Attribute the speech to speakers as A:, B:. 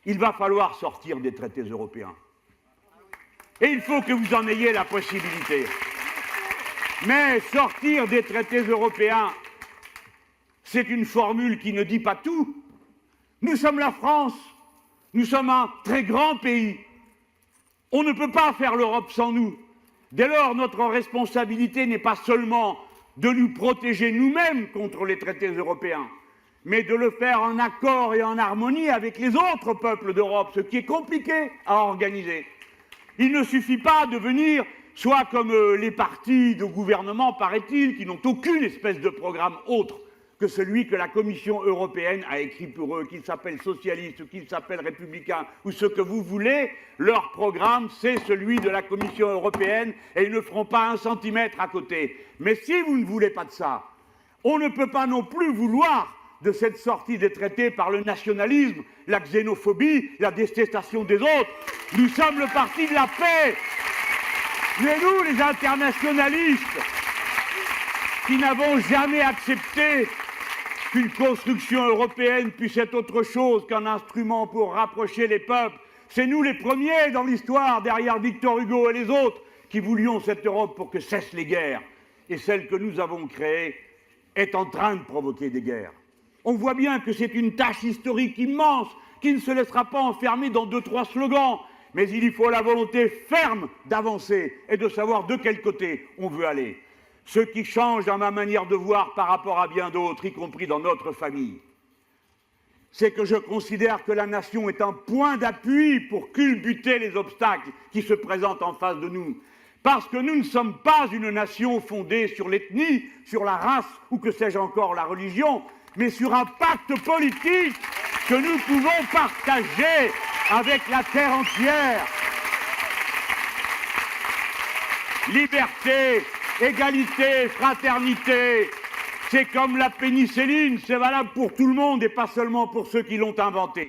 A: il va falloir sortir des traités européens. Et il faut que vous en ayez la possibilité. Mais sortir des traités européens, c'est une formule qui ne dit pas tout. Nous sommes la France, nous sommes un très grand pays. On ne peut pas faire l'Europe sans nous. Dès lors, notre responsabilité n'est pas seulement de nous protéger nous-mêmes contre les traités européens, mais de le faire en accord et en harmonie avec les autres peuples d'Europe, ce qui est compliqué à organiser. Il ne suffit pas de venir, soit comme les partis de gouvernement, paraît-il, qui n'ont aucune espèce de programme autre que celui que la Commission européenne a écrit pour eux, qu'ils s'appellent socialistes, qu'ils s'appellent républicains, ou ce que vous voulez, leur programme, c'est celui de la Commission européenne, et ils ne feront pas un centimètre à côté. Mais si vous ne voulez pas de ça, on ne peut pas non plus vouloir de cette sortie des traités par le nationalisme, la xénophobie, la détestation des autres. Nous sommes le parti de la paix. Mais nous, les internationalistes, qui n'avons jamais accepté qu'une construction européenne puisse être autre chose qu'un instrument pour rapprocher les peuples, c'est nous les premiers dans l'histoire, derrière Victor Hugo et les autres, qui voulions cette Europe pour que cessent les guerres. Et celle que nous avons créée est en train de provoquer des guerres. On voit bien que c'est une tâche historique immense qui ne se laissera pas enfermer dans 2-3 slogans, mais il y faut la volonté ferme d'avancer et de savoir de quel côté on veut aller. Ce qui change dans ma manière de voir par rapport à bien d'autres, y compris dans notre famille, c'est que je considère que la nation est un point d'appui pour culbuter les obstacles qui se présentent en face de nous. Parce que nous ne sommes pas une nation fondée sur l'ethnie, sur la race ou que sais-je encore, la religion, mais sur un pacte politique que nous pouvons partager avec la terre entière. Liberté, égalité, fraternité, c'est comme la pénicilline, c'est valable pour tout le monde et pas seulement pour ceux qui l'ont inventée.